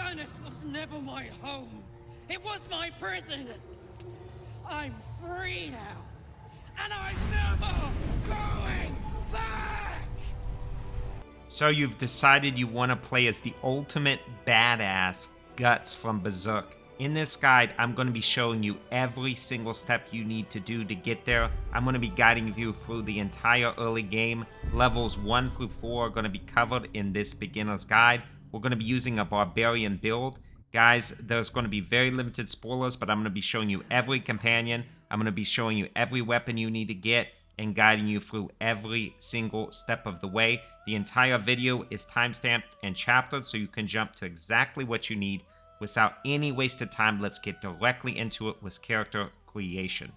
Avernus was never my home. It was my prison. I'm free now. And I'm never going back! So you've decided you want to play as the ultimate badass, Guts from Berserk. In this guide, I'm going to be showing you every single step you need to do to get there. I'm going to be guiding you through the entire early game. Levels 1 through 4 are going to be covered in this beginner's guide. We're going to be using a Barbarian build. Guys, there's going to be very limited spoilers, but I'm going to be showing you every companion. I'm going to be showing you every weapon you need to get and guiding you through every single step of the way. The entire video is timestamped and chaptered, so you can jump to exactly what you need. Without any wasted time, let's get directly into it with character creation.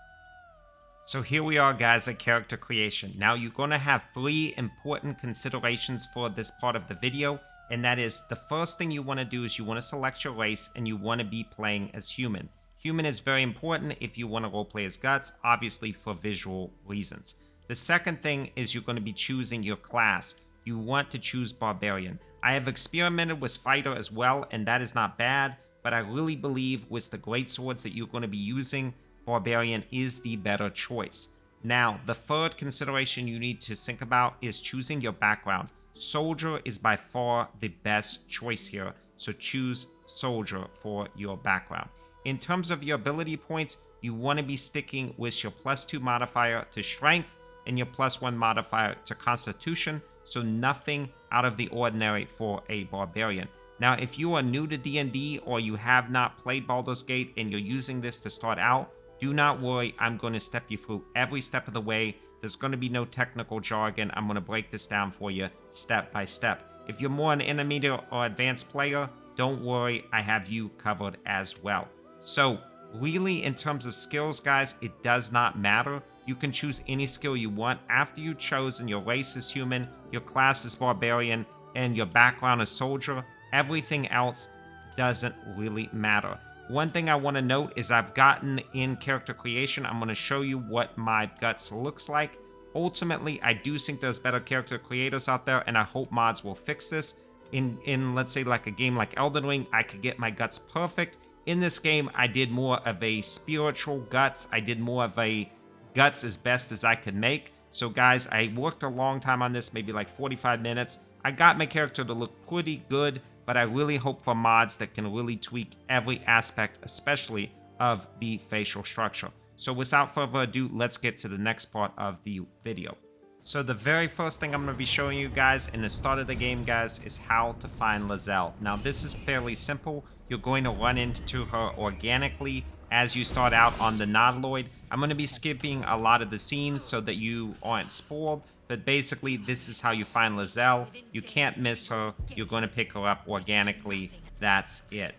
So here we are, guys, at character creation. Now you're going to have 3 important considerations for this part of the video, and that is the first thing you want to do is you want to select your race and you want to be playing as human. Human is very important if you want to roleplay as Guts, obviously for visual reasons. The second thing is you're going to be choosing your class. You want to choose Barbarian. I have experimented with Fighter as well, and that is not bad, but I really believe with the great swords that you're going to be using, Barbarian is the better choice. Now, the third consideration you need to think about is choosing your background. Soldier is by far the best choice here, so choose Soldier for your background. In terms of your ability points, you want to be sticking with your +2 modifier to Strength and your +1 modifier to Constitution, so nothing out of the ordinary for a Barbarian. Now, if you are new to D&D or you have not played Baldur's Gate and you're using this to start out, do not worry, I'm going to step you through every step of the way. There's going to be no technical jargon. I'm going to break this down for you step by step. If you're more an intermediate or advanced player, don't worry, I have you covered as well. So, really, in terms of skills, guys, it does not matter. You can choose any skill you want. After you've chosen your race is human, your class is Barbarian, and your background is Soldier, everything else doesn't really matter. One thing I want to note is I've gotten in character creation, I'm going to show you what my Guts looks like. Ultimately, I do think there's better character creators out there, and I hope mods will fix this. In let's say, like a game like Elden Ring, I could get my Guts perfect. In this game, I did more of a spiritual Guts. I did more of a Guts as best as I could make. So guys, I worked a long time on this, maybe like 45 minutes. I got my character to look pretty good, but I really hope for mods that can really tweak every aspect, especially of the facial structure. So without further ado, let's get to the next part of the video. So the very first thing I'm going to be showing you guys in the start of the game, guys, is how to find Lae'Zel. Now this is fairly simple. You're going to run into her organically as you start out on the Nautiloid. I'm going to be skipping a lot of the scenes so that you aren't spoiled, but basically this is how you find Lae'Zel. You can't miss her. You're going to pick her up organically. That's it.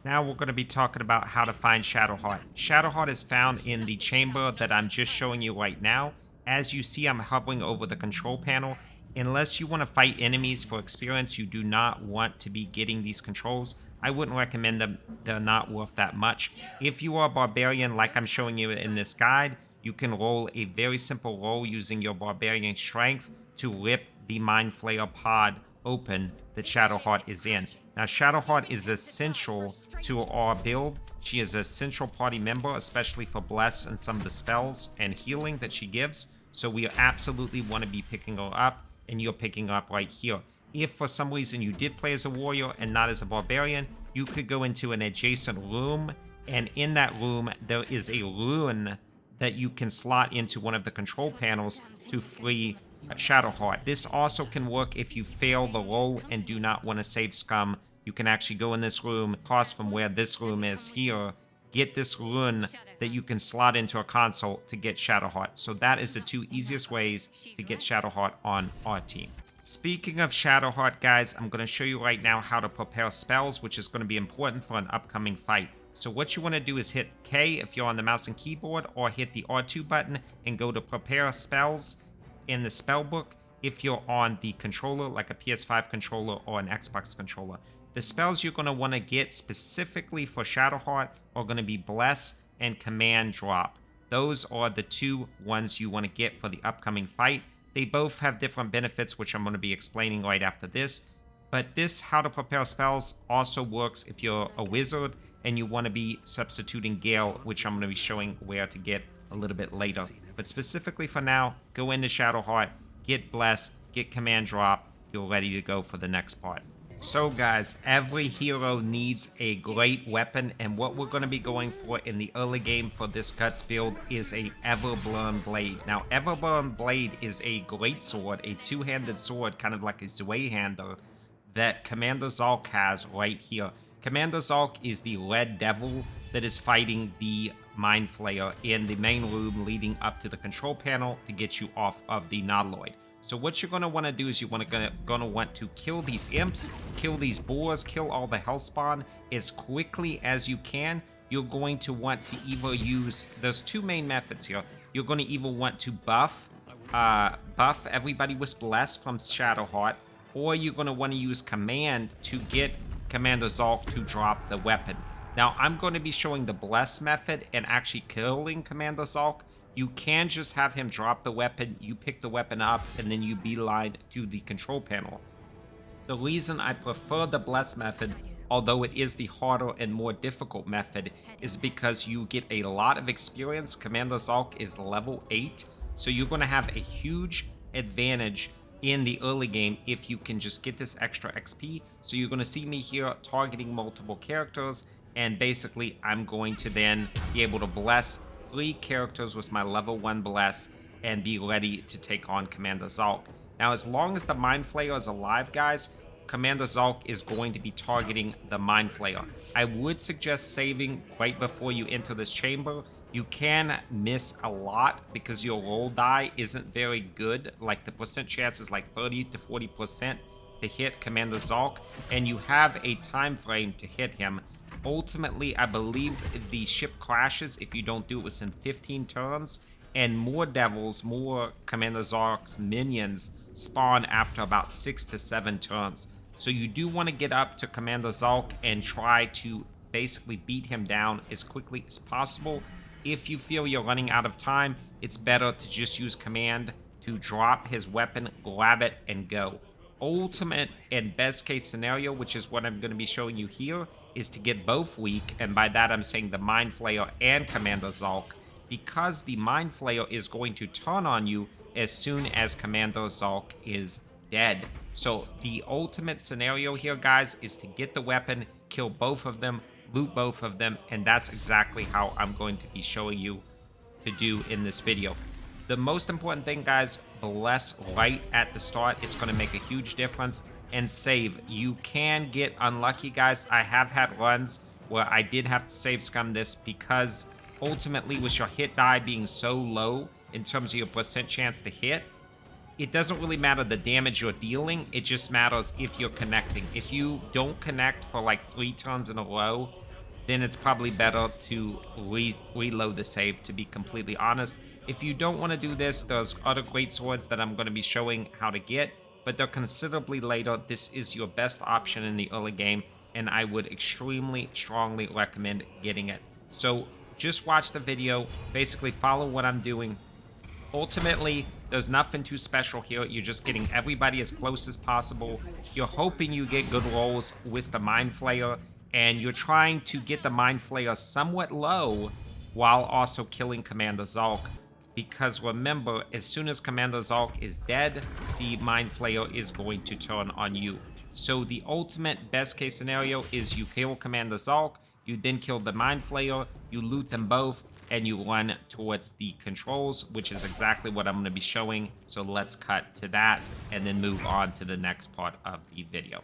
Now we're going to be talking about how to find ShadowHeart. ShadowHeart is found in the chamber that I'm just showing you right now. As you see, I'm hovering over the control panel. Unless you want to fight enemies for experience, you do not want to be getting these controls. I wouldn't recommend them. They're not worth that much. If you are a Barbarian, like I'm showing you in this guide, you can roll a very simple roll using your Barbarian Strength to rip the Mind Flayer pod open that ShadowHeart is in. Now, ShadowHeart is essential to our build. She is a central party member, especially for Bless and some of the spells and healing that she gives. So we absolutely want to be picking her up, and you're picking her up right here. If for some reason you did play as a warrior and not as a barbarian, you could go into an adjacent room, and in that room there is a rune that you can slot into one of the control panels to free ShadowHeart. This also can work if you fail the roll and do not want to save scum. You can actually go in this room, across from where this room is here, get this rune that you can slot into a console to get ShadowHeart. So that is the 2 easiest ways to get ShadowHeart on our team. Speaking of ShadowHeart, guys, I'm going to show you right now how to prepare spells, which is going to be important for an upcoming fight. So what you want to do is hit K if you're on the mouse and keyboard, or hit the R2 button and go to prepare spells in the spell book if you're on the controller, like a PS5 controller or an Xbox controller. The spells you're going to want to get specifically for ShadowHeart are going to be Bless and Command Drop. Those are the 2 ones you want to get for the upcoming fight. They both have different benefits, which I'm going to be explaining right after this. But this how to prepare spells also works if you're a wizard and you want to be substituting Gale, which I'm going to be showing where to get a little bit later. But specifically for now, go into ShadowHeart, get Bless, get Command Drop, you're ready to go for the next part. So guys, every hero needs a great weapon, and what we're going to be going for in the early game for this Guts build is a Everburn Blade. Now, Everburn Blade is a great sword, a two-handed sword, kind of like a Zweihander, that Commander Zhalk has right here. Commander Zhalk is the Red Devil that is fighting the Mind Flayer in the main room leading up to the control panel to get you off of the Nautiloid. So what you're going to want to do is you're going to want to kill these imps, kill these boars, kill all the hellspawn as quickly as you can. You're going to want to either use, there's two main methods here. You're going to either want to buff everybody with Bless from ShadowHeart, or you're going to want to use Command to get Commander Zhalk to drop the weapon. Now, I'm going to be showing the Bless method and actually killing Commander Zhalk. You can just have him drop the weapon, you pick the weapon up, and then you beeline to the control panel. The reason I prefer the Bless method, although it is the harder and more difficult method, is because you get a lot of experience. Commander Zhalk is level 8, so you're going to have a huge advantage in the early game if you can just get this extra XP. So you're going to see me here targeting multiple characters, and basically I'm going to then be able to bless 3 characters with my level 1 bless and be ready to take on Commander Zhalk. Now, as long as the Mind Flayer is alive, guys, Commander Zhalk is going to be targeting the Mind Flayer. I would suggest saving right before you enter this chamber. You can miss a lot because your roll die isn't very good. Like, the percent chance is like 30 to 40% to hit Commander Zhalk, and you have a time frame to hit him. Ultimately, I believe the ship crashes if you don't do it within 15 turns, and more devils, more Commander Zhalk's minions spawn after about 6 to 7 turns. So you do want to get up to Commander Zhalk and try to basically beat him down as quickly as possible. If you feel you're running out of time, it's better to just use Command to drop his weapon, grab it, and go. Ultimate and best case scenario, which is what I'm going to be showing you here, is to get both weak, and by that I'm saying the Mind Flayer and Commander Zhalk, because the Mind Flayer is going to turn on you as soon as Commander Zhalk is dead. So the ultimate scenario here, guys, is to get the weapon, kill both of them, loot both of them, and that's exactly how I'm going to be showing you to do in this video. The most important thing, guys, bless right at the start. It's going to make a huge difference. And save. You can get unlucky, guys. I have had runs where I did have to save scum this because ultimately with your hit die being so low in terms of your percent chance to hit, it doesn't really matter the damage you're dealing. It just matters if you're connecting. If you don't connect for like 3 turns in a row, then it's probably better to reload the save, to be completely honest. If you don't want to do this, there's other great swords that I'm going to be showing how to get, but they're considerably later. This is your best option in the early game, and I would extremely strongly recommend getting it. So just watch the video, basically follow what I'm doing. Ultimately, there's nothing too special here. You're just getting everybody as close as possible. You're hoping you get good rolls with the Mind Flayer, and you're trying to get the Mind Flayer somewhat low while also killing Commander Zhalk. Because remember, as soon as Commander Zhalk is dead, the Mind Flayer is going to turn on you. So the ultimate best case scenario is you kill Commander Zhalk, you then kill the Mind Flayer, you loot them both, and you run towards the controls, which is exactly what I'm going to be showing. So let's cut to that and then move on to the next part of the video.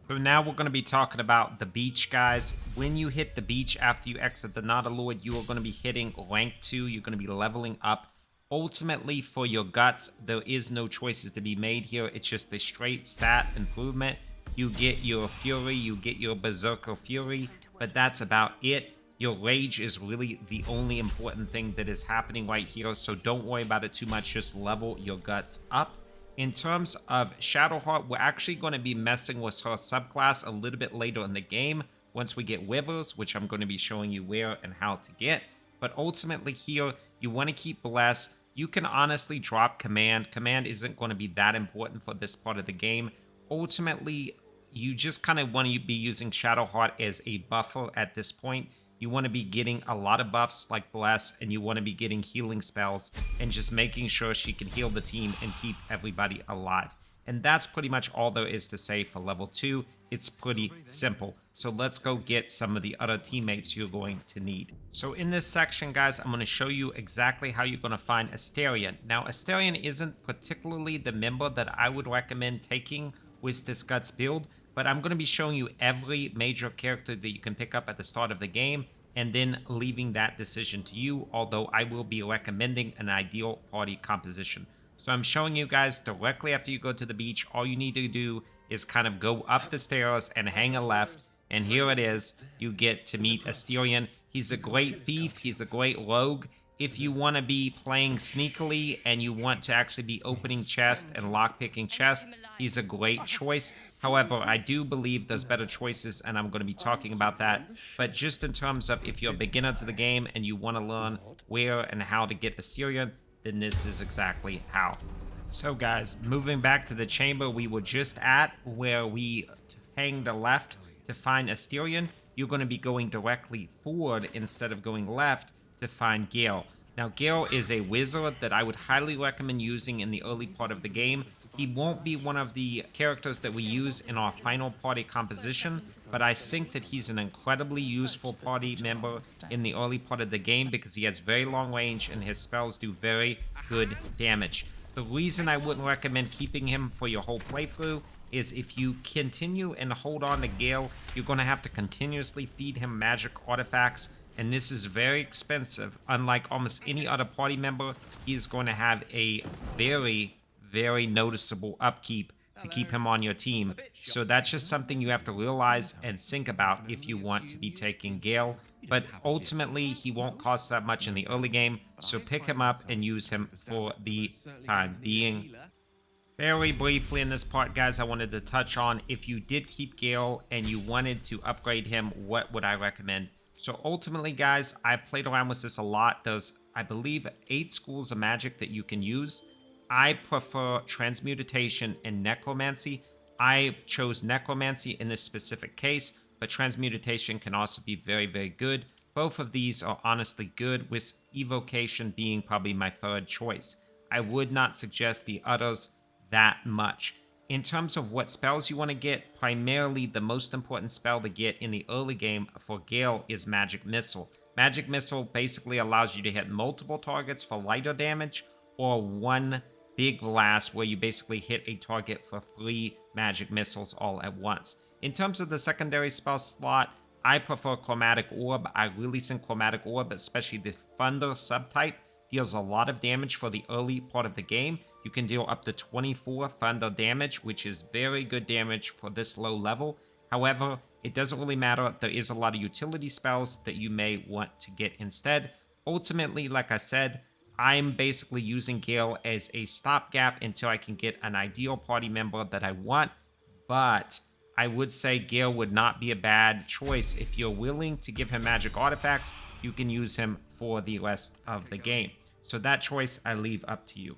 So now we're going to be talking about the beach, guys. When you hit the beach after you exit the Nautiloid, you are going to be hitting rank 2. You're going to be leveling up. Ultimately, for your guts, there is no choices to be made here. It's just a straight stat improvement. You get your Fury, you get your Berserker Fury, but that's about it. Your Rage is really the only important thing that is happening right here, so don't worry about it too much. Just level your guts up. In terms of ShadowHeart, we're actually going to be messing with her subclass a little bit later in the game once we get Withers, which I'm going to be showing you where and how to get. But ultimately here, you want to keep Bless. you can honestly drop Command. Command isn't going to be that important for this part of the game. Ultimately, you just kind of want to be using ShadowHeart as a buffer at this point. You want to be getting a lot of buffs like Bless, and you want to be getting healing spells and just making sure she can heal the team and keep everybody alive. And that's pretty much all there is to say for level 2. It's pretty simple. So let's go get some of the other teammates you're going to need. So in this section, guys, I'm going to show you exactly how you're going to find Astarion. Now, Astarion isn't particularly the member that I would recommend taking with this Guts build, but I'm going to be showing you every major character that you can pick up at the start of the game, and then leaving that decision to you, although I will be recommending an ideal party composition. So I'm showing you guys directly after you go to the beach. All you need to do is kind of go up the stairs and hang a left, and here it is. You get to meet Astarion. He's a great thief. He's a great rogue. If you want to be playing sneakily and you want to actually be opening chest and lockpicking chest, he's a great choice. However, I do believe there's better choices, and I'm going to be talking about that. But just in terms of if you're a beginner to the game and you want to learn where and how to get Astarion, then this is exactly how. So guys, moving back to the chamber we were just at, where we hanged a left to find Astarion, you're going to be going directly forward instead of going left to find Gale. Now, Gale is a wizard that I would highly recommend using in the early part of the game. He won't be one of the characters that we use in our final party composition, but I think that he's an incredibly useful party member in the early part of the game because he has very long range and his spells do very good damage. The reason I wouldn't recommend keeping him for your whole playthrough is if you continue and hold on to Gale, you're going to have to continuously feed him magic artifacts, and this is very expensive. Unlike almost any other party member, he's going to have a very, very noticeable upkeep to keep him on your team. So that's just something you have to realize and think about if you want to be taking Gale. But ultimately, he won't cost that much in the early game, so pick him up and use him for the time being. Very briefly in this part, guys, I wanted to touch on if you did keep Gale and you wanted to upgrade him, what would I recommend? So ultimately, guys, I've played around with this a lot. There's, I believe, 8 schools of magic that you can use. I prefer Transmutation and Necromancy. I chose Necromancy in this specific case, but Transmutation can also be very, very good. Both of these are honestly good, with Evocation being probably my third choice. I would not suggest the others that much. In terms of what spells you want to get, primarily the most important spell to get in the early game for Gale is Magic Missile. Magic Missile basically allows you to hit multiple targets for lighter damage, or one big blast where you basically hit a target for 3 magic missiles all at once. In terms of the secondary spell slot, I prefer Chromatic Orb. I really think Chromatic Orb, especially the Thunder subtype, deals a lot of damage for the early part of the game. You can deal up to 24 Thunder damage, which is very good damage for this low level. However, it doesn't really matter. There is a lot of utility spells that you may want to get instead. Ultimately, like I said, I'm basically using Gale as a stopgap until I can get an ideal party member that I want, but I would say Gale would not be a bad choice. If you're willing to give him magic artifacts, you can use him for the rest of the game. So that choice I leave up to you.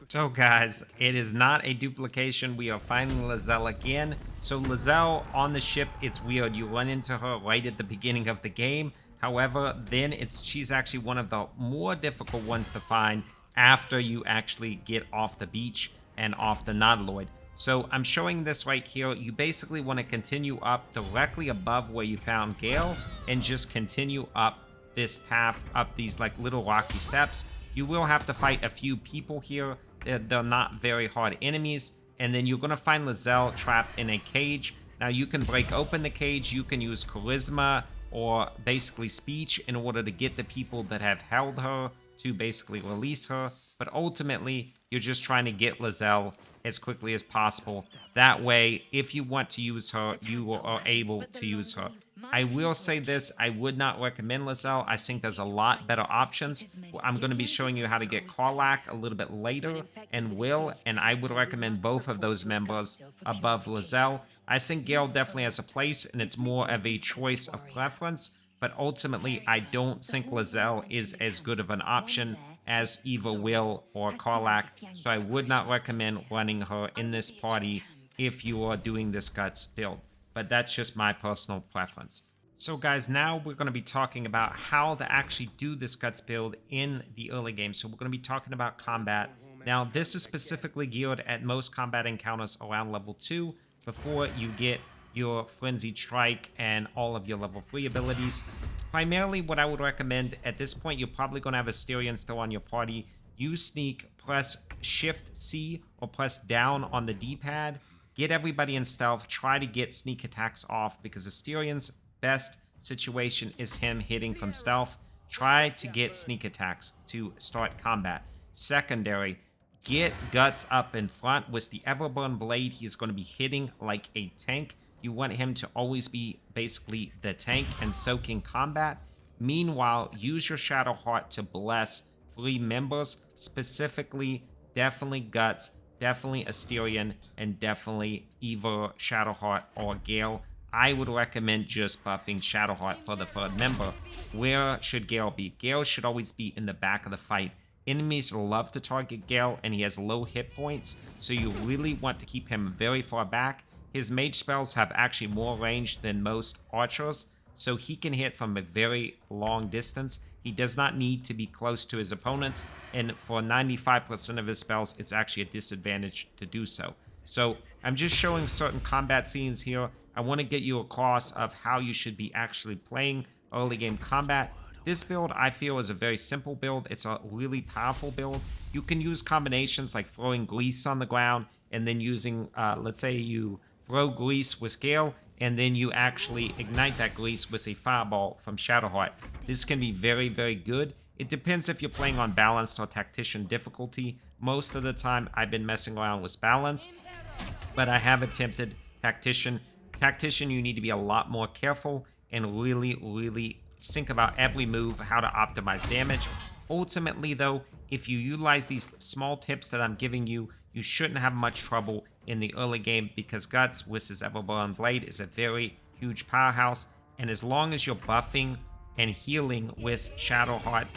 So guys, it is not a duplication. We are finding Lae'Zel again. So Lae'Zel on the ship, it's weird. You run into her right at the beginning of the game. However, then she's actually one of the more difficult ones to find after you actually get off the beach and off the Nautiloid. So I'm showing this right here. You basically want to continue up directly above where you found Gale and just continue up this path, up these like little rocky steps. You will have to fight a few people here. They're not very hard enemies. And then you're going to find Lae'Zel trapped in a cage. Now you can break open the cage. You can use Charisma or basically speech in order to get the people that have held her to basically release her. But ultimately, you're just trying to get Lae'Zel as quickly as possible. That way, if you want to use her, you are able to use her. I will say this, I would not recommend Lae'Zel. I think there's a lot better options. I'm going to be showing you how to get Karlach a little bit later, and Wyll, and I would recommend both of those members above Lae'Zel. I think Gale definitely has a place, and it's more of a choice of preference, but ultimately, I don't think Lae'Zel is as good of an option as either Wyll or Karlach, so I would not recommend running her in this party if you are doing this Guts build. But that's just my personal preference. So guys, now we're going to be talking about how to actually do this Guts build in the early game. So we're going to be talking about combat. Now, this is specifically geared at most combat encounters around level 2 before you get your Frenzied Strike and all of your level 3 abilities. Primarily, what I would recommend at this point, you're probably going to have Astarion still on your party. Use Sneak, press Shift C or press down on the D-pad. Get everybody in stealth. Try to get sneak attacks off because Astarion's best situation is him hitting from stealth. Try to get sneak attacks to start combat. Secondary, get Guts up in front. With the Everburn blade, he's going to be hitting like a tank. You want him to always be basically the tank and soaking combat. Meanwhile, use your ShadowHeart to bless 3 members, specifically definitely Guts, definitely Astarion, and definitely either ShadowHeart or Gale. I would recommend just buffing ShadowHeart for the 3rd member. Where should Gale be? Gale should always be in the back of the fight. Enemies love to target Gale, and he has low hit points, so you really want to keep him very far back. His mage spells have actually more range than most archers, so he can hit from a very long distance. He does not need to be close to his opponents, and for 95% of his spells, it's actually a disadvantage to do so. So I'm just showing certain combat scenes here. I want to get you across of how you should be actually playing early game combat. This build, I feel, is a very simple build. It's a really powerful build. You can use combinations like throwing grease on the ground and then using, let's say you throw grease with Gale, and then you actually ignite that grease with a fireball from ShadowHeart. This can be very, very good. It depends if you're playing on balanced or tactician difficulty. Most of the time, I've been messing around with balanced, but I have attempted tactician. Tactician, you need to be a lot more careful and really, really think about every move, how to optimize damage. Ultimately, though, if you utilize these small tips that I'm giving you, you shouldn't have much trouble in the early game because Guts with his Everburn blade is a very huge powerhouse, and as long as you're buffing and healing with ShadowHeart,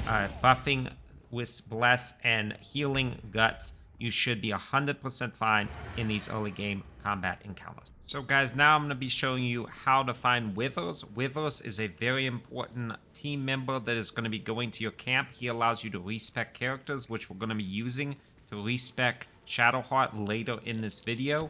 buffing with Bless and healing Guts, you should be 100% fine in these early game combat encounters. So guys, now I'm going to be showing you how to find Withers. Withers is a very important team member that is going to be going to your camp. He allows you to respec characters, which we're going to be using to respec ShadowHeart later in this video.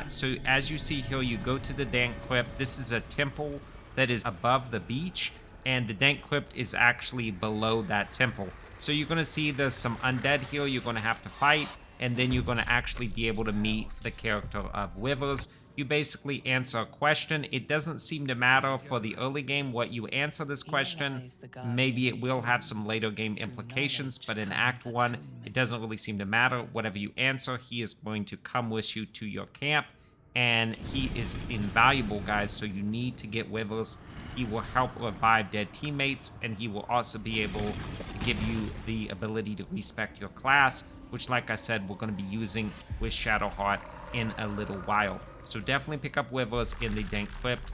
So as you see here, you go to the Dank Crypt. This is a temple that is above the beach, and the Dank Crypt is actually below that temple. So you're going to see there's some undead here you're going to have to fight, and then you're going to actually be able to meet the character of Withers. You basically answer a question. It doesn't seem to matter for the early game what you answer this question. Maybe it will have some later game implications, but in Act 1, it doesn't really seem to matter. Whatever you answer, he is going to come with you to your camp, and he is invaluable, guys, so you need to get Withers. He will help revive dead teammates, and he will also be able to give you the ability to respect your class, which, like I said, we're going to be using with ShadowHeart in a little while. So definitely pick up Withers in the Dank Crypt.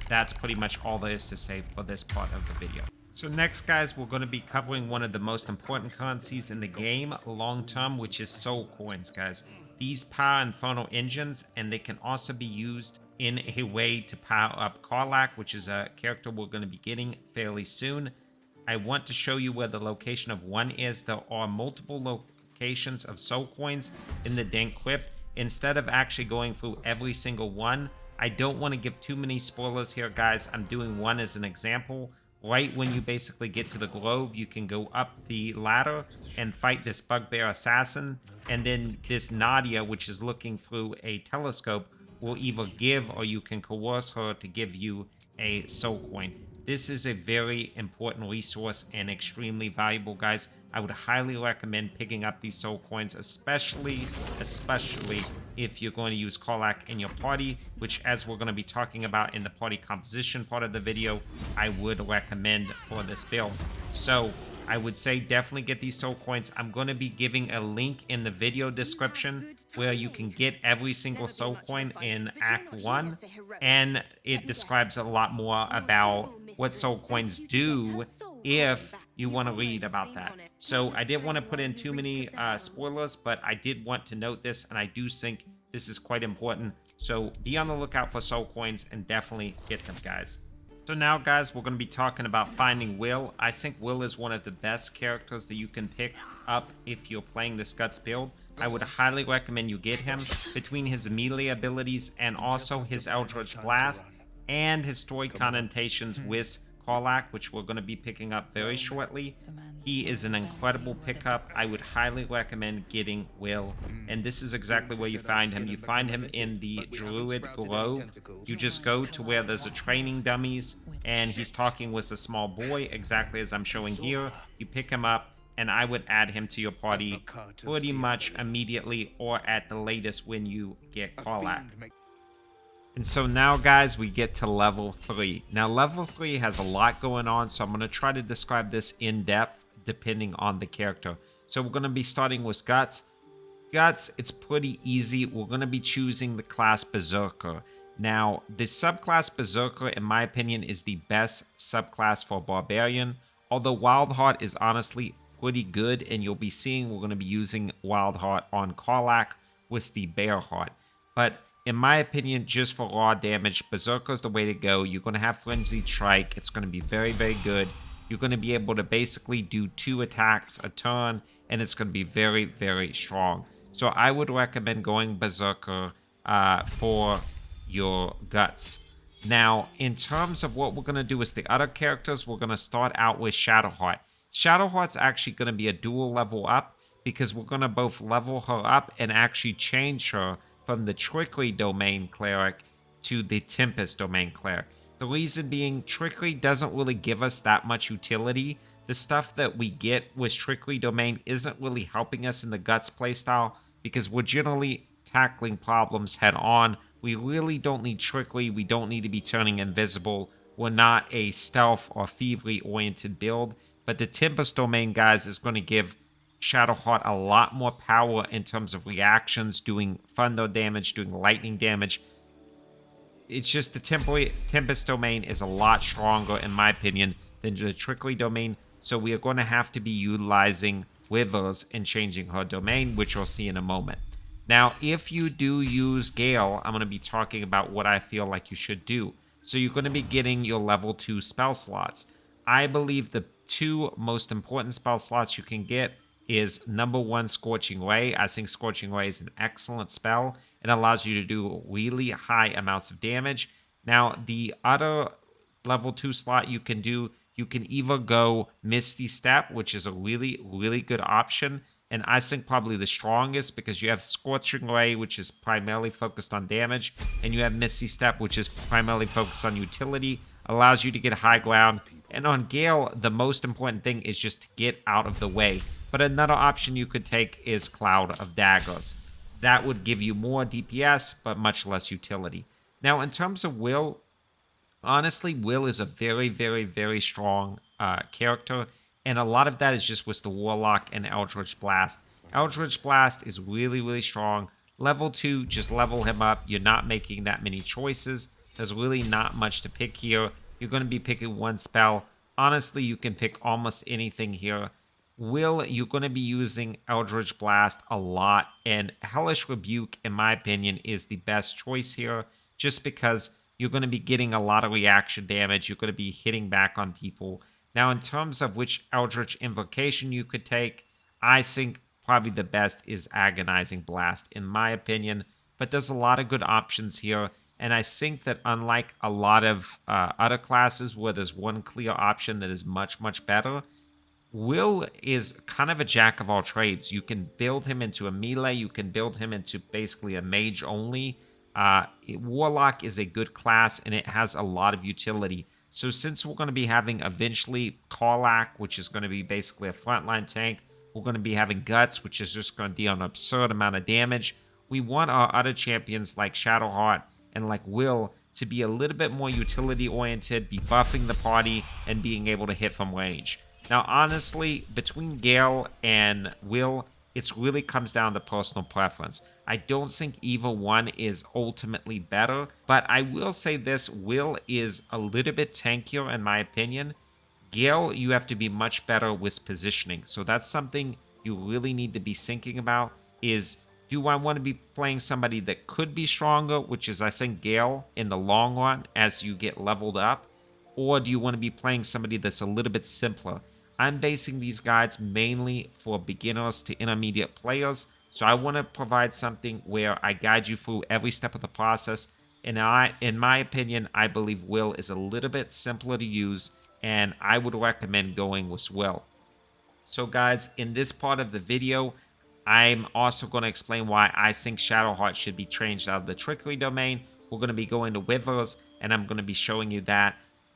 That's pretty much all there is to say for this part of the video. So next, guys, we're going to be covering one of the most important currencies in the game long term, which is soul coins, guys. These power Infernal engines, and they can also be used in a way to power up Karlach, which is a character we're going to be getting fairly soon. I want to show you where the location of one is. There are multiple locations of soul coins in the Dank Crypt. Instead of actually going through every single one, I don't want to give too many spoilers here, guys. I'm doing one as an example. Right when you basically get to the Grove, you can go up the ladder and fight this Bugbear Assassin. And then this Nadia, which is looking through a telescope, will either give or you can coerce her to give you a soul coin. This is a very important resource and extremely valuable, guys. I would highly recommend picking up these soul coins, especially if you're going to use Karlach in your party, which, as we're going to be talking about in the party composition part of the video, I would recommend for this build. So I would say definitely get these soul coins. I'm going to be giving a link in the video description where you can get every single soul coin in Act 1, and it describes a lot more about what soul coins do if you want to read about that. So I didn't want to put in too many spoilers, but I did want to note this, and I do think this is quite important. So be on the lookout for soul coins and definitely get them, guys. So now, guys, we're going to be talking about finding Wyll. I think Wyll is one of the best characters that you can pick up if you're playing this Guts build. I would highly recommend you get him. Between his melee abilities and also his Eldritch Blast and his story connotations with Karlach, which we're going to be picking up very shortly, he is an incredible pickup. I would highly recommend getting Wyll. And this is exactly where you find him. You find him in the Druid Grove. You just go to where there's a training dummies, and he's talking with a small boy, exactly as I'm showing here. You pick him up, and I would add him to your party pretty much immediately, or at the latest when you get Karlach. And so now, guys, we get to level 3. Now, level 3 has a lot going on, so I'm going to try to describe this in depth depending on the character. So we're going to be starting with Guts. Guts, it's pretty easy. We're going to be choosing the class Berserker. Now, the subclass Berserker, in my opinion, is the best subclass for Barbarian, although Wildheart is honestly pretty good, and you'll be seeing we're going to be using Wildheart on Karlach with the Bearheart. But in my opinion, just for raw damage, Berserker's the way to go. You're going to have Frenzied Strike. It's going to be very, very good. You're going to be able to basically do 2 attacks a turn, and it's going to be very, very strong. So I would recommend going Berserker for your Guts. Now, in terms of what we're going to do with the other characters, we're going to start out with ShadowHeart. ShadowHeart's actually going to be a dual level up, because we're going to both level her up and actually change her from the Trickery Domain Cleric to the Tempest Domain Cleric. The reason being, Trickery doesn't really give us that much utility. The stuff that we get with Trickery Domain isn't really helping us in the Guts playstyle, because we're generally tackling problems head on. We really don't need Trickery. We don't need to be turning invisible. We're not a stealth or thievery oriented build. But the Tempest Domain, guys, is going to give ShadowHeart a lot more power in terms of reactions, doing thunder damage, doing lightning damage. It's just the Tempest Domain is a lot stronger, in my opinion, than the Trickery Domain. So we are going to have to be utilizing Withers and changing her domain, which we'll see in a moment. Now, if you do use Gale, I'm going to be talking about what I feel like you should do. So you're going to be getting your level 2 spell slots. I believe the 2 most important spell slots you can get is number 1, Scorching Ray. I think Scorching Ray is an excellent spell. It allows you to do really high amounts of damage. Now, the other level 2 slot you can do, you can either go Misty Step, which is a really, really good option. And I think probably the strongest, because you have Scorching Ray, which is primarily focused on damage, and you have Misty Step, which is primarily focused on utility, allows you to get high ground. And on Gale, the most important thing is just to get out of the way. But another option you could take is Cloud of Daggers. That would give you more DPS, but much less utility. Now, in terms of Wyll, honestly, Wyll is a very, very, very strong character. And a lot of that is just with the Warlock and Eldritch Blast. Eldritch Blast is really, really strong. Level 2, just level him up. You're not making that many choices. There's really not much to pick here. You're going to be picking one spell. Honestly, you can pick almost anything here. Wyll, you're going to be using Eldritch Blast a lot. And Hellish Rebuke, in my opinion, is the best choice here. Just because you're going to be getting a lot of reaction damage. You're going to be hitting back on people. Now, in terms of which Eldritch Invocation you could take, I think probably the best is Agonizing Blast, in my opinion. But there's a lot of good options here. And I think that unlike a lot of other classes where there's one clear option that is much, much better, Wyll is kind of a jack of all trades. You can build him into a melee. You can build him into basically a mage only. Warlock is a good class, and it has a lot of utility. So since we're going to be having eventually Karlach, which is going to be basically a frontline tank, we're going to be having Guts, which is just going to deal an absurd amount of damage. We want our other champions like ShadowHeart and like Wyll to be a little bit more utility-oriented, be buffing the party, and being able to hit from range. Now, honestly, between Gale and Wyll, it really comes down to personal preference. I don't think either one is ultimately better, but I will say this, Wyll is a little bit tankier in my opinion. Gale, you have to be much better with positioning. So that's something you really need to be thinking about is, do I want to be playing somebody that could be stronger, which is I think Gale in the long run as you get leveled up, or do you want to be playing somebody that's a little bit simpler? I'm basing these guides mainly for beginners to intermediate players, so I want to provide something where I guide you through every step of the process. And in my opinion, I believe Wyll is a little bit simpler to use, and I would recommend going with Wyll. So guys, in this part of the video, I'm also going to explain why I think ShadowHeart should be changed out of the Trickery domain. We're going to be going to Withers, and I'm going to be showing you that.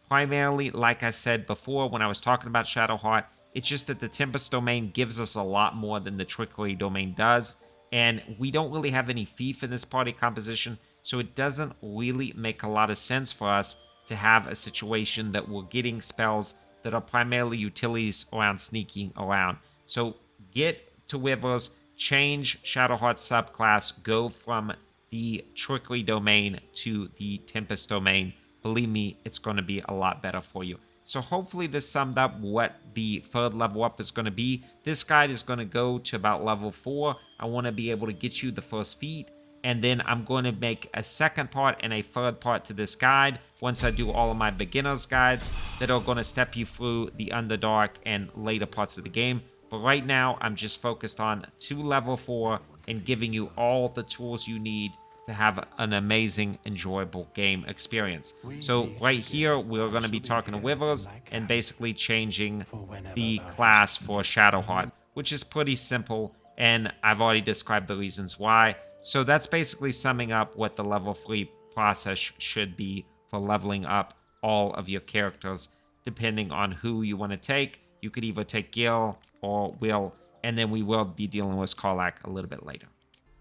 Primarily, like I said before when I was talking about ShadowHeart, it's just that the Tempest domain gives us a lot more than the Trickery domain does, and we don't really have any fief in this party composition, so it doesn't really make a lot of sense for us to have a situation that we're getting spells that are primarily utilities around sneaking around. So get to Withers, change ShadowHeart subclass, go from the Trickery domain to the Tempest domain. Believe me, it's going to be a lot better for you. So hopefully this summed up what the third level up is going to be. This guide is going to go to about level 4. I want to be able to get you the first feat. And then I'm going to make a second part and a third part to this guide once I do all of my beginners guides that are going to step you through the Underdark and later parts of the game. But right now, I'm just focused on to level 4 and giving you all the tools you need to have an amazing, enjoyable game experience. So right here, we're going to be talking to Withers and basically changing the class for ShadowHeart, which is pretty simple, and I've already described the reasons why. So that's basically summing up what the level 3 process should be for leveling up all of your characters, depending on who you want to take. You could either take Gale or Wyll, and then we will be dealing with Karlach a little bit later.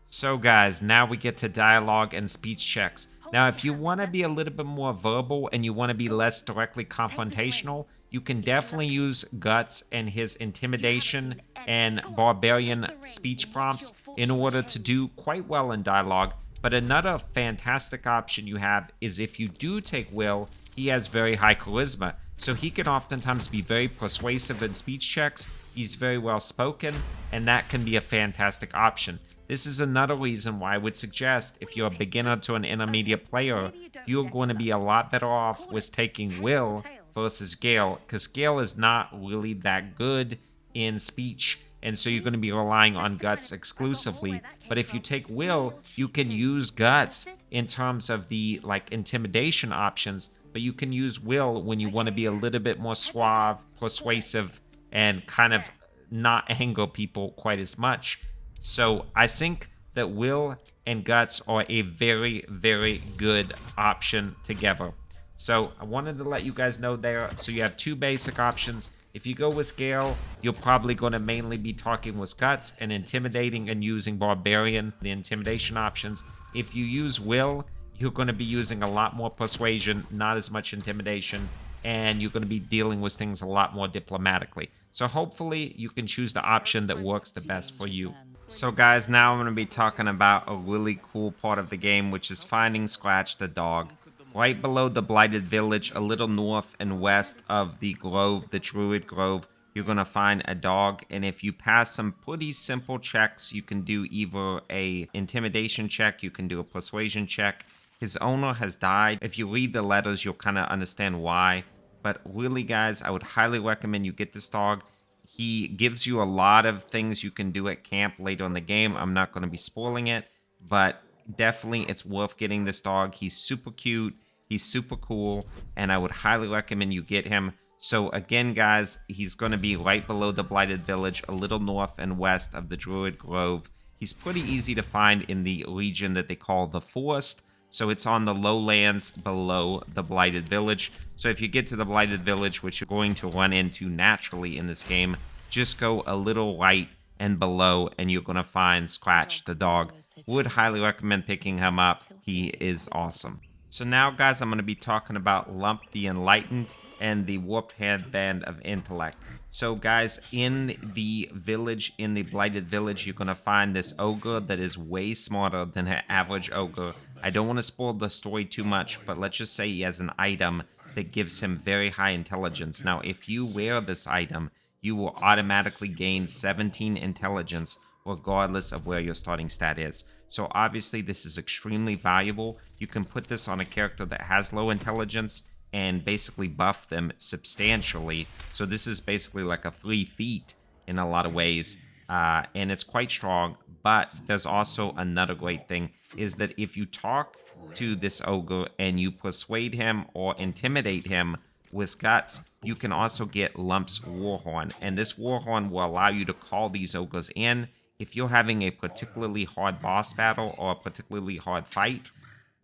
So guys, now we get to dialogue and speech checks. Now, if you want to be a little bit more verbal and you want to be less directly confrontational, you can definitely use Guts and his Intimidation and Barbarian speech prompts in order to do quite well in dialogue. But another fantastic option you have is if you do take Wyll, he has very high charisma. So he can oftentimes be very persuasive in speech checks. He's very well spoken, and that can be a fantastic option. This is another reason why I would suggest if you're a beginner to an intermediate player, you're going to be a lot better off with taking Wyll versus Gale, because Gale is not really that good in speech, and so you're going to be relying on Guts exclusively. But if you take Wyll, you can use Guts in terms of the intimidation options, but you can use Wyll when you want to be a little bit more suave, persuasive, and kind of not anger people quite as much. So I think that Wyll and Guts are a very, very good option together. So I wanted to let you guys know there. So you have two basic options. If you go with Gale, you're probably going to mainly be talking with Guts and intimidating and using Barbarian, the intimidation options. If you use Wyll, you're going to be using a lot more persuasion, not as much intimidation, and you're going to be dealing with things a lot more diplomatically. So hopefully you can choose the option that works the best for you. So guys, now I'm going to be talking about a really cool part of the game, which is finding Scratch the dog. Right below the Blighted Village, a little north and west of the Grove, the Druid Grove, you're going to find a dog. And if you pass some pretty simple checks, you can do either a intimidation check, you can do a persuasion check. His owner has died. If you read the letters, you'll kind of understand why. But really, guys, I would highly recommend you get this dog. He gives you a lot of things you can do at camp later in the game. I'm not going to be spoiling it, but definitely it's worth getting this dog. He's super cute. He's super cool, and I would highly recommend you get him. So again, guys, he's going to be right below the Blighted Village, a little north and west of the Druid Grove. He's pretty easy to find in the region that they call the Forest. So it's on the lowlands below the Blighted Village. So if you get to the Blighted Village, which you're going to run into naturally in this game, just go a little right and below, and you're going to find Scratch the dog. Would highly recommend picking him up. He is awesome. So now, guys, I'm going to be talking about Lump the Enlightened and the Warped Headband of Intellect. So, guys, in the village, in the Blighted Village, you're going to find this ogre that is way smarter than an average ogre. I don't want to spoil the story too much, but let's just say he has an item that gives him very high intelligence. Now, if you wear this item, you will automatically gain 17 intelligence regardless of where your starting stat is. So obviously this is extremely valuable. You can put this on a character that has low intelligence and basically buff them substantially. So this is basically like a free feat in a lot of ways. And it's quite strong, but there's also another great thing, is that if you talk to this ogre and you persuade him or intimidate him with guts, you can also get Lump's Warhorn, and this Warhorn will allow you to call these ogres in. If you're having a particularly hard boss battle or a particularly hard fight,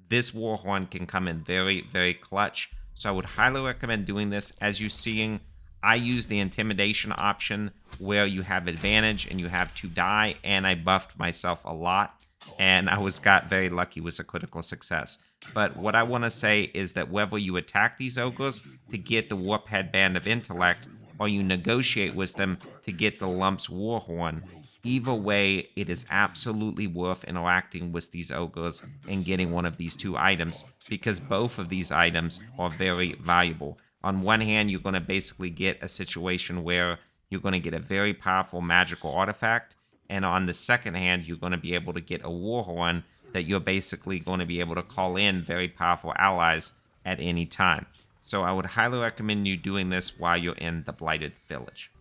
this Warhorn can come in very, very clutch. So I would highly recommend doing this. As you're seeing, I use the intimidation option where you have advantage and you have to die, and I buffed myself a lot, and I got very lucky with a critical success. But what I want to say is that whether you attack these ogres to get the Warp Headband of Intellect, or you negotiate with them to get the Lump's Warhorn, either way, it is absolutely worth interacting with these ogres and getting one of these two items, because both of these items are very valuable. On one hand, you're going to basically get a situation where you're going to get a very powerful magical artifact, and on the second hand, you're going to be able to get a Warhorn that you're basically going to be able to call in very powerful allies at any time. So I would highly recommend you doing this while you're in the Blighted Village.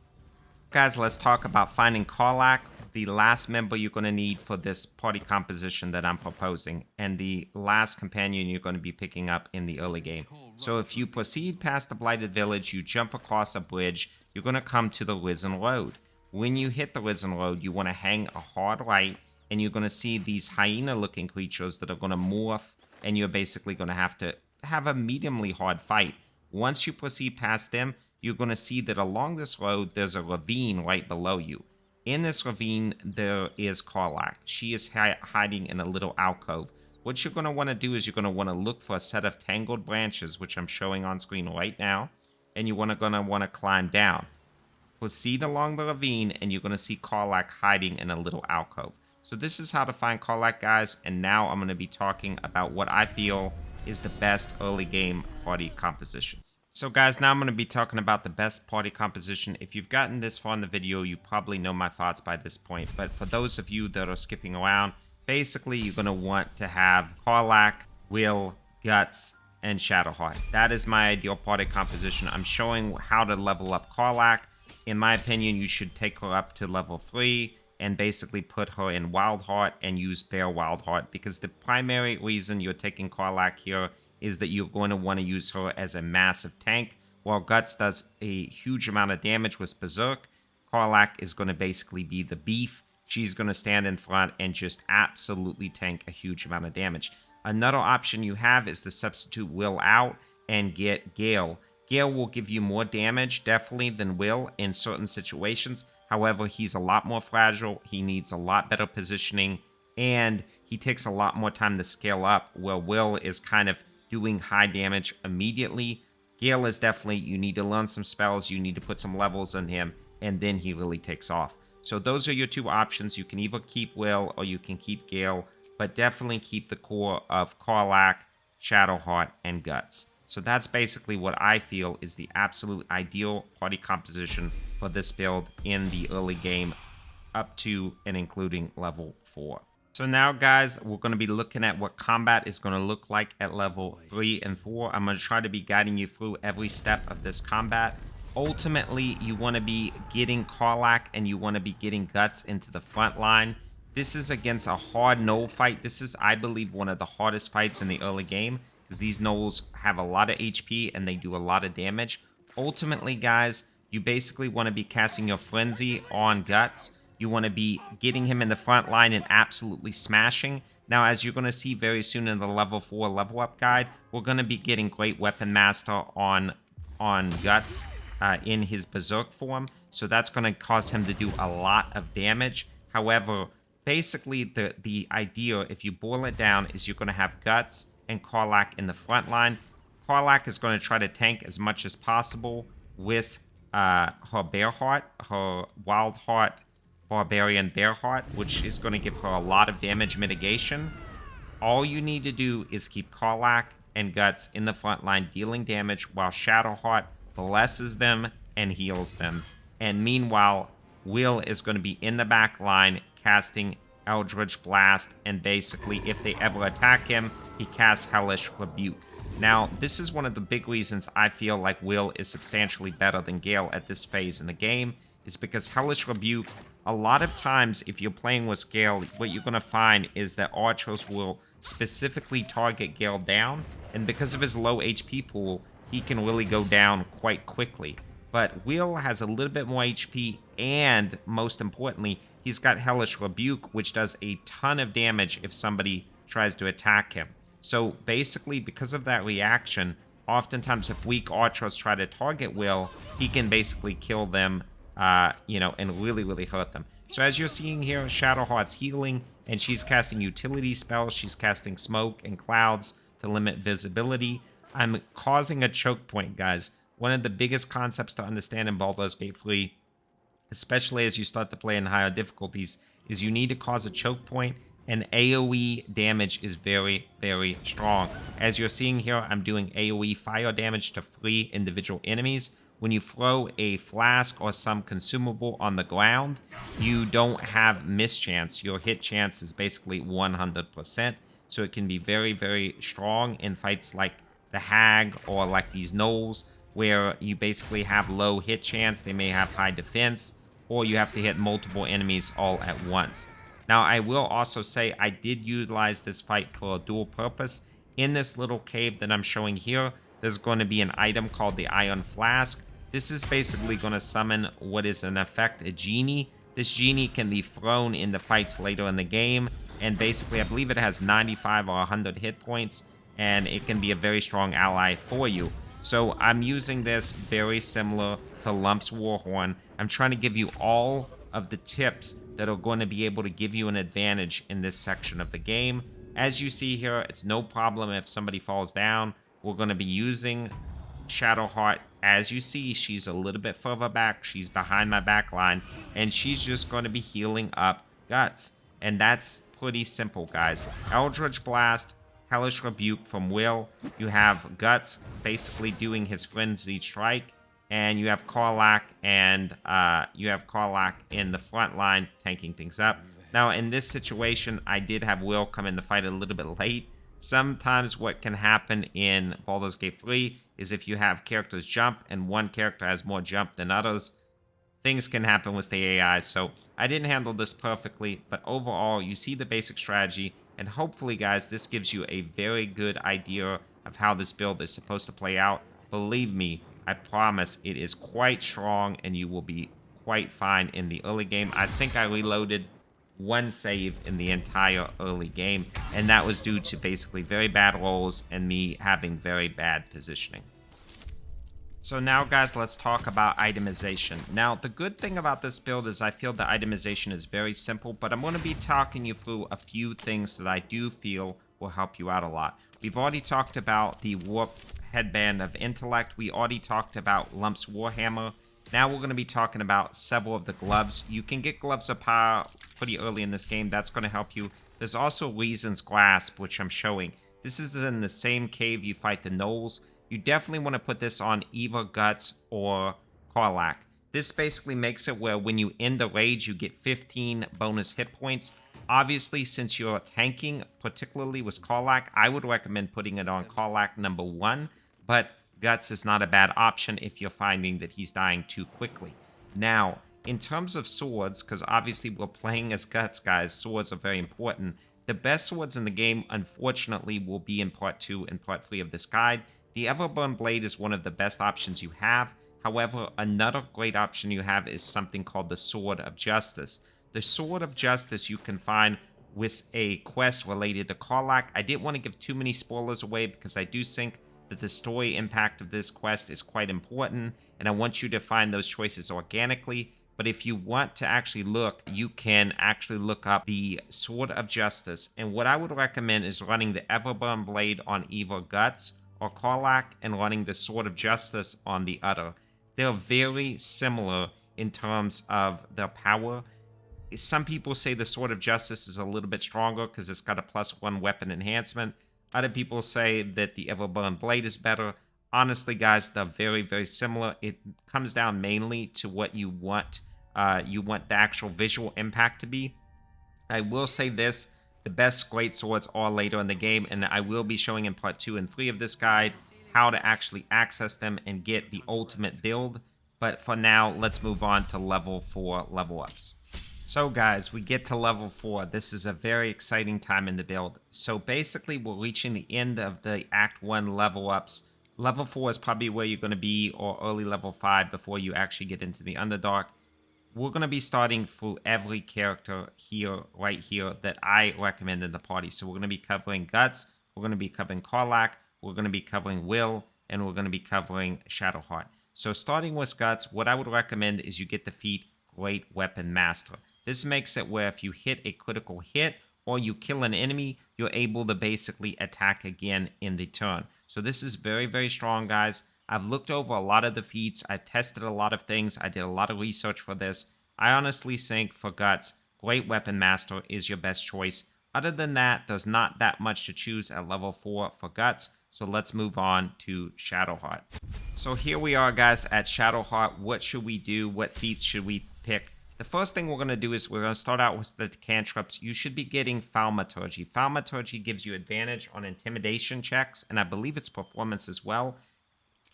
Guys, let's talk about finding Karlach, the last member you're going to need for this party composition that I'm proposing, and the last companion you're going to be picking up in the early game. So if you proceed past the Blighted Village, you jump across a bridge, you're going to come to the Risen Road. When you hit the Risen Road, you want to hang a hard right, and you're going to see these hyena-looking creatures that are going to morph, and you're basically going to have a mediumly hard fight. Once you proceed past them, you're going to see that along this road, there's a ravine right below you. In this ravine, there is Karlach. She is hiding in a little alcove. What you're going to want to do is you're going to want to look for a set of tangled branches, which I'm showing on screen right now, and you're going to want to climb down. Proceed along the ravine, and you're going to see Karlach hiding in a little alcove. So this is how to find Karlach, guys, and now I'm going to be talking about what I feel is the best early game party composition. So guys, now I'm going to be talking about the best party composition. If you've gotten this far in the video, you probably know my thoughts by this point. But for those of you that are skipping around, basically you're going to want to have Karlach, Wyll, Guts, and ShadowHeart. That is my ideal party composition. I'm showing how to level up Karlach. In my opinion, you should take her up to level 3 and basically put her in Wildheart and use Bear Wildheart, because the primary reason you're taking Karlach here is that you're going to want to use her as a massive tank. While Guts does a huge amount of damage with Berserk, Karlach is going to basically be the beef. She's going to stand in front and just absolutely tank a huge amount of damage. Another option you have is to substitute Wyll out and get Gale. Gale will give you more damage, definitely, than Wyll in certain situations. However, he's a lot more fragile, he needs a lot better positioning, and he takes a lot more time to scale up, where Wyll is kind of doing high damage immediately. Gale is definitely, you need to learn some spells, you need to put some levels in him, and then he really takes off. So those are your two options. You can either keep Wyll or you can keep Gale, but definitely keep the core of Karlach, ShadowHeart, and Guts. So that's basically what I feel is the absolute ideal party composition for this build in the early game up to and including level 4. So now, guys, we're going to be looking at what combat is going to look like at level 3 and 4. I'm going to try to be guiding you through every step of this combat. Ultimately, you want to be getting Karlach and you want to be getting Guts into the front line. This is against a hard gnoll fight. This is, I believe, one of the hardest fights in the early game, because these gnolls have a lot of HP and they do a lot of damage. Ultimately, guys, you basically want to be casting your Frenzy on Guts. You want to be getting him in the front line and absolutely smashing. Now, as you're going to see very soon in the level 4 level up guide, we're going to be getting Great Weapon Master on Guts in his Berserk form. So that's going to cause him to do a lot of damage. However, basically the idea, if you boil it down, is you're going to have Guts and Karlach in the front line. Karlach is going to try to tank as much as possible with her Bearheart, her Wildheart, Barbarian Bearheart, which is going to give her a lot of damage mitigation. all you need to do is keep Karlach and Guts in the front line dealing damage while ShadowHeart blesses them and heals them. And meanwhile, Wyll is going to be in the back line casting Eldritch Blast, and basically if they ever attack him, he casts Hellish Rebuke. Now, this is one of the big reasons I feel like Wyll is substantially better than Gale at this phase in the game, is because Hellish Rebuke, a lot of times if you're playing with Gale, what you're going to find is that archers will specifically target Gale down, and because of his low HP pool, he can really go down quite quickly. But Wyll has a little bit more HP, and most importantly, he's got Hellish Rebuke, which does a ton of damage if somebody tries to attack him. So basically, because of that reaction, oftentimes if weak archers try to target Wyll, he can basically kill them, and really, really hurt them. So as you're seeing here, ShadowHeart's healing, and she's casting utility spells. She's casting smoke and clouds to limit visibility. I'm causing a choke point, guys. One of the biggest concepts to understand in Baldur's Gate 3, especially as you start to play in higher difficulties, is you need to cause a choke point, and AoE damage is very, very strong. As you're seeing here, I'm doing AoE fire damage to free individual enemies. When you throw a flask or some consumable on the ground, you don't have mischance. Your hit chance is basically 100%, so it can be very, very strong in fights like the Hag or like these gnolls, where you basically have low hit chance, they may have high defense, or you have to hit multiple enemies all at once. Now, I will also say I did utilize this fight for a dual purpose. In this little cave that I'm showing here, there's going to be an item called the Iron Flask. This is basically going to summon what is in effect a genie. This genie can be thrown into fights later in the game, and basically I believe it has 95 or 100 hit points, and it can be a very strong ally for you. So I'm using this very similar to Lump's Warhorn. I'm trying to give you all of the tips that are going to be able to give you an advantage in this section of the game. As you see here, it's no problem if somebody falls down. We're going to be using ShadowHeart. As you see, she's a little bit further back. She's behind my back line, and she's just going to be healing up Guts. And that's pretty simple, guys. Eldritch Blast, Hellish Rebuke from Wyll. You have Guts basically doing his Frenzied Strike, and you have Karlach in the front line tanking things up. Now, in this situation, I did have Wyll come in the fight a little bit late. Sometimes what can happen in Baldur's Gate 3 is if you have characters jump and one character has more jump than others, things can happen with the AI. So I didn't handle this perfectly, but overall, you see the basic strategy. And hopefully, guys, this gives you a very good idea of how this build is supposed to play out. Believe me, I promise it is quite strong, and you will be quite fine in the early game. I think I reloaded one save in the entire early game, and that was due to basically very bad rolls and me having very bad positioning. So now, guys, let's talk about itemization. Now, the good thing about this build is I feel the itemization is very simple, but I'm going to be talking you through a few things that I do feel will help you out a lot. We've already talked about the Warp Headband of Intellect. We already talked about Lump's Warhammer. Now we're going to be talking about several of the gloves. You can get Gloves of Power pretty early in this game. That's going to help you. There's also Reason's Grasp, which I'm showing. This is in the same cave you fight the gnolls. You definitely want to put this on either Guts or Karlach. This basically makes it where when you end the rage, you get 15 bonus hit points. Obviously, since you're tanking, particularly with Karlach, I would recommend putting it on Karlach number 1, but Guts is not a bad option if you're finding that he's dying too quickly. Now, in terms of swords, because obviously we're playing as Guts, guys, swords are very important. The best swords in the game, unfortunately, will be in Part 2 and Part 3 of this guide. The Everburn blade is one of the best options you have. However, another great option you have is something called the Sword of Justice. The Sword of Justice you can find with a quest related to Karlach. I didn't want to give too many spoilers away because I do think that the story impact of this quest is quite important, and I want you to find those choices organically. But if you want to actually look, you can actually look up the Sword of Justice. And what I would recommend is running the Everburn blade on either Guts or Karlach and running the Sword of Justice on the other. They're very similar in terms of their power. Some people say the Sword of Justice is a little bit stronger because it's got a +1 weapon enhancement. Other people say that the Everburn blade is better. Honestly, guys, they're very, very similar. It comes down mainly to what you want. You want the actual visual impact to be. I will say this, the best great swords are later in the game, and I will be showing in part 2 and 3 of this guide how to actually access them and get the ultimate build. But for now, let's move on to level 4 level ups. So guys, we get to level 4. This is a very exciting time in the build. So basically, we're reaching the end of the Act 1 level ups. Level 4 is probably where you're going to be, or early level 5 before you actually get into the Underdark. We're going to be starting through every character here, right here, that I recommend in the party. So we're going to be covering Guts, we're going to be covering Karlach, we're going to be covering Wyll, and we're going to be covering ShadowHeart. So starting with Guts, what I would recommend is you get the feat Great Weapon Master. This makes it where if you hit a critical hit or you kill an enemy, you're able to basically attack again in the turn. So this is very, very strong, guys. I've looked over a lot of the feats. I've tested a lot of things. I did a lot of research for this. I honestly think for Guts, Great Weapon Master is your best choice. Other than that, there's not that much to choose at level 4 for Guts. So let's move on to ShadowHeart. So here we are, guys, at ShadowHeart. What should we do? What feats should we pick? The first thing we're going to do is we're going to start out with the cantrips. You should be getting Thaumaturgy. Thaumaturgy gives you advantage on intimidation checks, and I believe it's performance as well.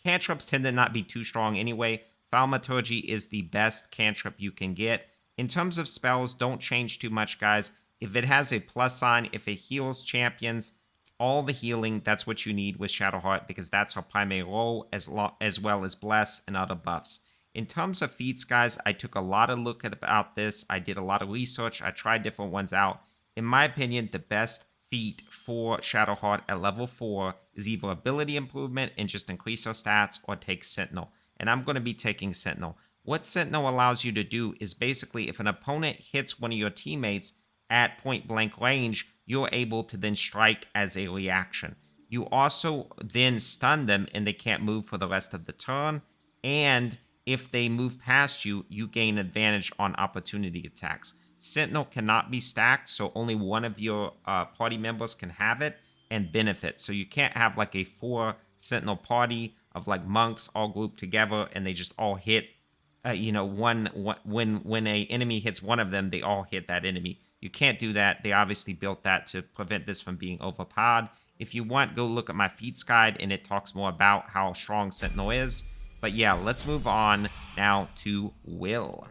Cantrips tend to not be too strong anyway. Thaumaturgy is the best cantrip you can get. In terms of spells, don't change too much, guys. If it has a plus sign, if it heals champions, all the healing, that's what you need with ShadowHeart, because that's her primary role, as well as Bless and other buffs. In terms of feats, guys, I took a lot of look about this. I did a lot of research. I tried different ones out. In my opinion, the best feat for ShadowHeart at level 4 is either ability improvement and just increase her stats, or take Sentinel. And I'm going to be taking Sentinel. What Sentinel allows you to do is basically if an opponent hits one of your teammates at point blank range, you're able to then strike as a reaction. You also then stun them and they can't move for the rest of the turn. And if they move past you, you gain advantage on opportunity attacks. Sentinel cannot be stacked, so only one of your party members can have it and benefit. So you can't have like a 4 Sentinel party of like monks all grouped together and they just all hit. When a enemy hits one of them, they all hit that enemy. You can't do that. They obviously built that to prevent this from being overpowered. If you want, go look at my feats guide and it talks more about how strong Sentinel is. But yeah, let's move on now to Wyll.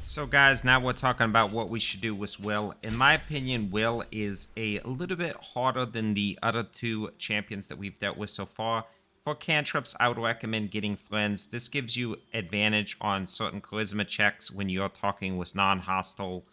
So guys, now we're talking about what we should do with Wyll. In my opinion, Wyll is a little bit harder than the other 2 champions that we've dealt with so far. For cantrips, I would recommend getting Friends. This gives you advantage on certain charisma checks when you're talking with non-hostile,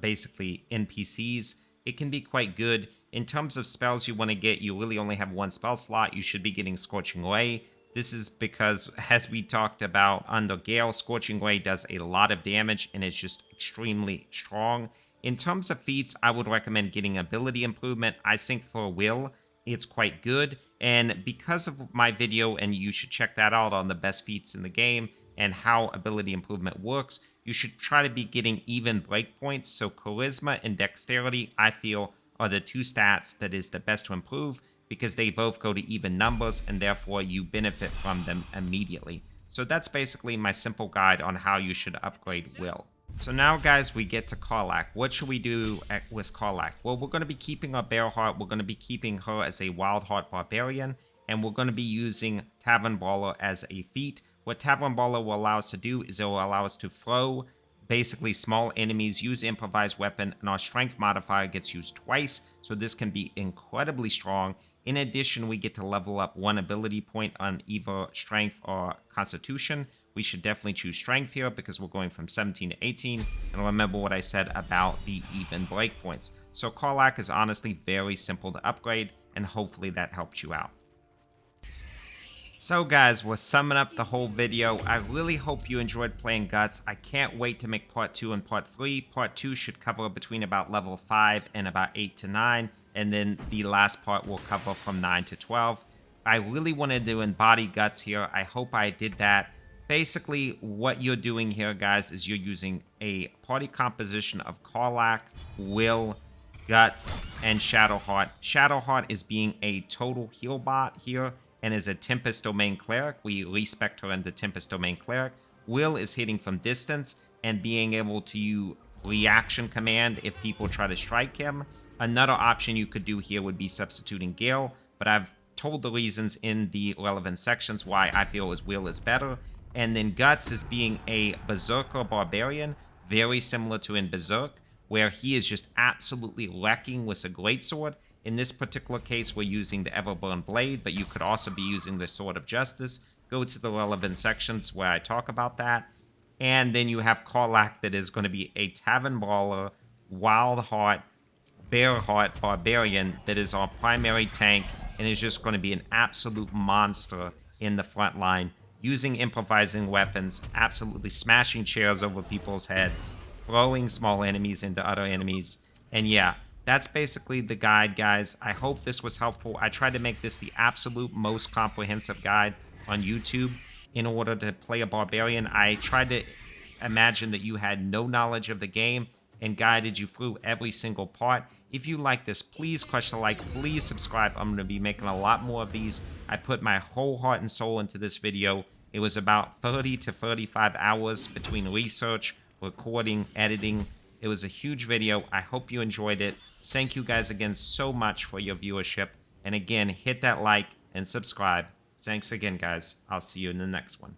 basically NPCs. It can be quite good. In terms of spells you want to get, you really only have 1 spell slot. You should be getting Scorching Ray. This is because, as we talked about under Gale, Scorching Ray does a lot of damage and it's just extremely strong. In terms of feats, I would recommend getting Ability Improvement. I think for Wyll, it's quite good. And because of my video, and you should check that out on the best feats in the game and how Ability Improvement works, you should try to be getting even breakpoints. So Charisma and Dexterity, I feel, are the 2 stats that is the best to improve, because they both go to even numbers and therefore you benefit from them immediately. So that's basically my simple guide on how you should upgrade Wyll. So now, guys, we get to Karlach. What should we do with Karlach? Well, we're going to be keeping our Bearheart. We're going to be keeping her as a Wildheart Barbarian, and we're going to be using Tavern Brawler as a feat. What Tavern Brawler will allow us to do is it will allow us to throw basically small enemies, use improvised weapon, and our strength modifier gets used twice, so this can be incredibly strong. In addition, we get to level up 1 ability point on either strength or constitution. We should definitely choose strength here because we're going from 17 to 18. And remember what I said about the even breakpoints. So Karlach is honestly very simple to upgrade, and hopefully that helped you out. So guys, we're summing up the whole video. I really hope you enjoyed playing Guts. I can't wait to make part 2 and part 3. Part 2 should cover between about level 5 and about 8 to 9. And then the last part will cover from 9 to 12. I really wanted to embody Guts here. I hope I did that. basically what you're doing here, guys, is you're using a party composition of Karlach, Wyll, Guts, and ShadowHeart. ShadowHeart is being a total heal bot here and is a Tempest Domain Cleric. We respect her into Tempest Domain Cleric. Wyll is hitting from distance and being able to reaction command if people try to strike him. Another option you could do here would be substituting Gale, but I've told the reasons in the relevant sections why I feel his Wyll is better. And then Guts is being a Berserker Barbarian, very similar to in Berserk, where he is just absolutely wrecking with a greatsword. In this particular case, we're using the Everburn Blade, but you could also be using the Sword of Justice. Go to the relevant sections where I talk about that. And then you have Karlach that is going to be a Tavern Brawler, Wild Heart, Bear Heart Barbarian that is our primary tank and is just going to be an absolute monster in the front line, using improvising weapons, absolutely smashing chairs over people's heads, throwing small enemies into other enemies. And yeah, that's basically the guide, guys. I hope this was helpful. I tried to make this the absolute most comprehensive guide on YouTube in order to play a Barbarian. I tried to imagine that you had no knowledge of the game and guided you through every single part. If you like this, please crush the like, please subscribe. I'm going to be making a lot more of these. I put my whole heart and soul into this video. It was about 30 to 35 hours between research, recording, editing. It was a huge video. I hope you enjoyed it. Thank you guys again so much for your viewership. And again, hit that like and subscribe. Thanks again, guys. I'll see you in the next one.